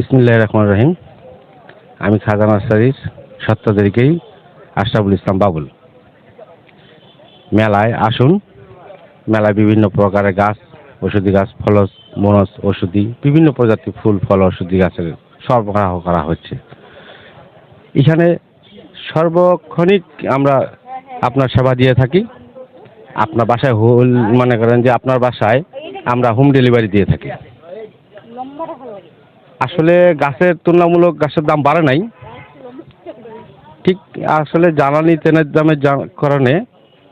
বিসমিল্লাহির রহমানির রহিম। আমি খাজা নার্সারির সত্ত্বাধিকারী আশরাফুল ইসলাম বাবুল। মেলায় আসুন। মেলায় বিভিন্ন প্রকারের গাছ, ওষুধি গাছ, ফলজ, বনজ, ওষুধি, বিভিন্ন প্রজাতির ফুল, ফল, ওষুধি গাছের সরবরাহ করা হচ্ছে। এখানে সর্বক্ষণিক আমরা আপনার সেবা দিয়ে থাকি। আপনার বাসায় মনে করেন যে আপনার বাসায় আমরা হোম ডেলিভারি দিয়ে থাকি। আসলে গাছের তুলনামূলক গাছের দাম বাড়ে নাই, ঠিক আসলে জ্বালানি তেলের দামের কারণে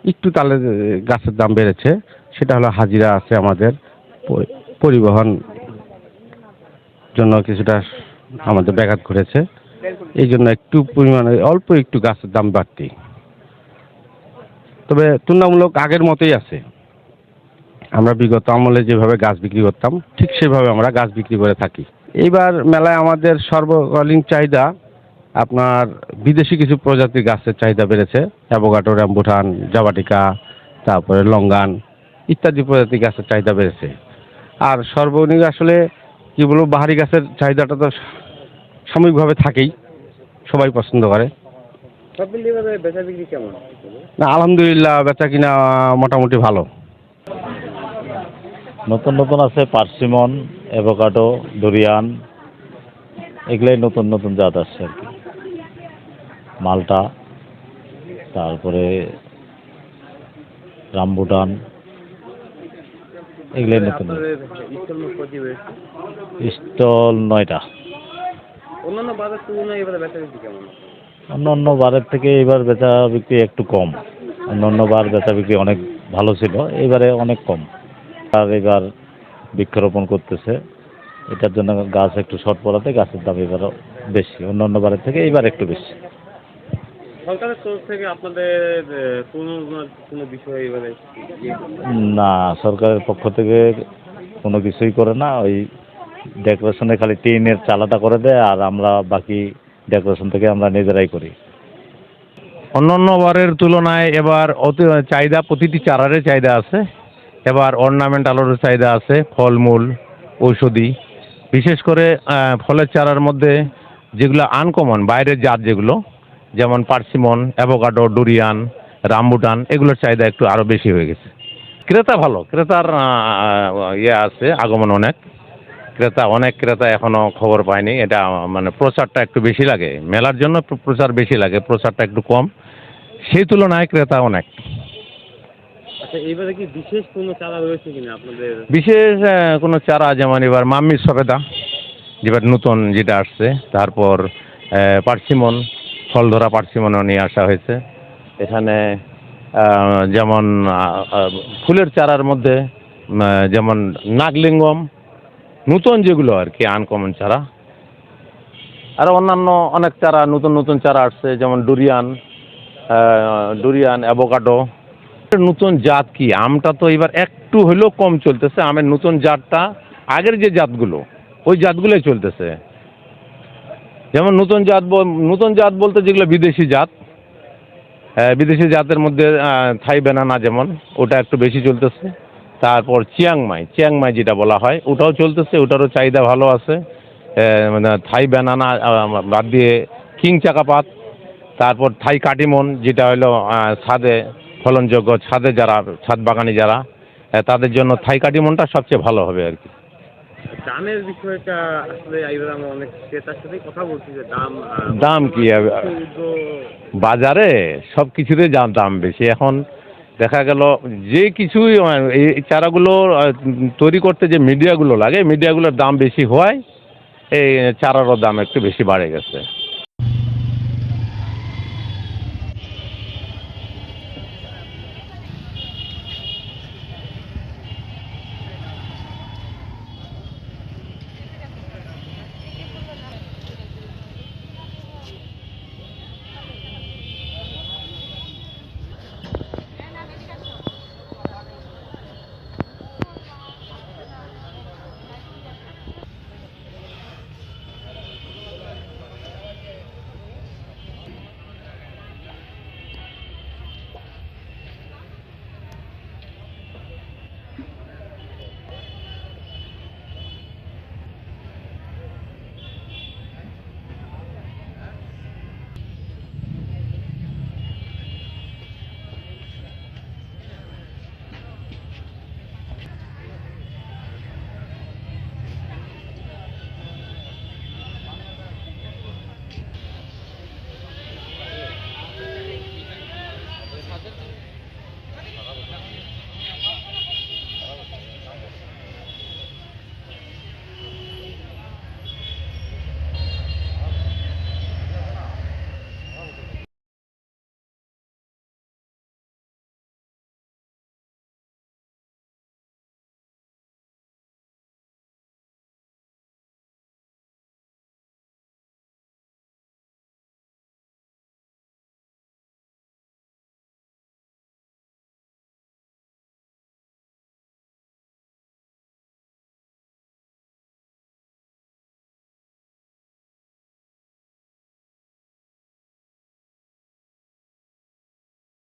একটু তাহলে গাছের দাম বেড়েছে। সেটা হলো হাজিরা আছে আমাদের, পরিবহন জন্য কিছুটা আমাদের ব্যাঘাত ঘটেছে। এই জন্য একটু পরিমাণে অল্প একটু গাছের দাম বাড়তি, তবে তুলনামূলক আগের মতোই আছে। আমরা বিগত আমলে যেভাবে গাছ বিক্রি করতাম ঠিক সেভাবে আমরা গাছ বিক্রি করে থাকি। এইবার মেলায় আমাদের সর্বকালীন চাহিদা আপনার বিদেশি কিছু প্রজাতির গাছের চাহিদা বেড়েছে। অ্যাভোকাডো, রামবুটান, জাবাটিকা, তারপরে লঙ্গান ইত্যাদি প্রজাতির গাছের চাহিদা বেড়েছে। আর সর্বনিম্ন আসলে কী বলবো, বাহারি গাছের চাহিদাটা তো সাময়িকভাবে থাকেই, সবাই পছন্দ করে। বেচা বিক্রি কেমন? না, আলহামদুলিল্লাহ বেচা কিনা মোটামুটি ভালো। নতুন নতুন আছে পার্সিমন, অ্যাভোকাডো, ডুরিয়ান, এগুলাই নতুন নতুন জাত আসছে আর কি। মালটা, তারপরে রামবুটান, এগুলাই নতুন। স্টল 9টা। অন্যান্য বাজার তুলনায় এবারে বেচা বিক্রি কেমন? অন্য বারের থেকে এবার বেচা বিক্রি একটু কম। অন্য বার বেচা বিক্রি অনেক ভালো ছিল, এবারে অনেক কম। আর এবার বৃক্ষরোপণ করতেছে, এটার জন্য গাছ একটু শর্ট পড়াতে গাছের দাম এবারও বেশি, অন্য বারের থেকে এইবার একটু বেশি। সরকারের তরফ থেকে আপনাদের কোনো বিষয় এবারে? না, সরকারের পক্ষ থেকে কোনো কিছুই করে না। ওই ডেকোরেশনে খালি টিনের চালাটা করে দেয়, আর আমরা বাকি ডেকোরেশন থেকে আমরা নিজেরাই করি। অন্যান্য বারের তুলনায় এবার চাহিদা, প্রতিটি চারারে চাহিদা আছে। এবার অর্নামেন্টালেরও চাহিদা আছে, ফলমূল, ঔষধি। বিশেষ করে ফলের চারার মধ্যে যেগুলো আনকমন, বাইরের জাত যেগুলো, যেমন পার্সিমন, অ্যাভোকাডো, ডুরিয়ান, রামবুটান, এগুলোর চাহিদা একটু আরও বেশি হয়ে গেছে। ক্রেতা ভালো, ক্রেতার আছে আগমন অনেক ক্রেতা এখনও খবর পায়নি। এটা মানে প্রচারটা একটু বেশি লাগে, মেলার জন্য প্রচার বেশি লাগে, প্রচারটা একটু কম, সেই তুলনায় ক্রেতা অনেক। আচ্ছা, এইবারে কি বিশেষ কোনো চারা রয়েছে কিনা আপনাদের? বিশেষ কোনো চারা, যেমন এবার মাম্মির সবেদা যেবার নতুন যেটা আসছে, তারপর পার্সিমন, ফল ধরা পার্সিমনও নিয়ে আসা হয়েছে এখানে। যেমন ফুলের চারার মধ্যে যেমন নাগলিঙ্গম, নতুন যেগুলো আর কি আনকমন চারা। আর অন্যান্য অনেক চারা, নতুন নতুন চারা আসছে, যেমন ডুরিয়ান, অ্যাভোকাডো। নতুন জাত কি, আমটা তো এবার একটু হলেও কম চলতেছে। আমের নতুন জাতটা, আগের যে জাতগুলো ওই জাতগুলোই চলতেছে। যেমন নতুন জাত বলতে যেগুলো বিদেশি জাত, বিদেশি জাতের মধ্যে থাই ব্যানানা, যেমন ওটা একটু বেশি চলতেছে। তারপর চিয়াংমাই যেটা বলা হয়, ওটাও চলতেছে, ওটারও চাহিদা ভালো আছে। মানে থাই ব্যানানা বাদ দিয়ে কিং চাকাপাত, তারপর থাই কাটিমন, যেটা হলো ছাদে ফলনযোগ্য, ছাদ বাগানি যারা, তাদের জন্য থাই কাটিমনটা সবচেয়ে ভালো হবে আর কি। দামের বিষয়টা আসলে এইবার আমরা অনেক ক্রেতার সাথেই কথা বলছি যে দাম কি বাজারে সব কিছুরই দাম বেশি। এখন দেখা গেল যে কিছুই এই চারাগুলো তৈরি করতে যে মিডিয়াগুলো লাগে, মিডিয়াগুলোর দাম বেশি হওয়ায় এই চারারও দাম একটু বেশি বাড়ে গেছে।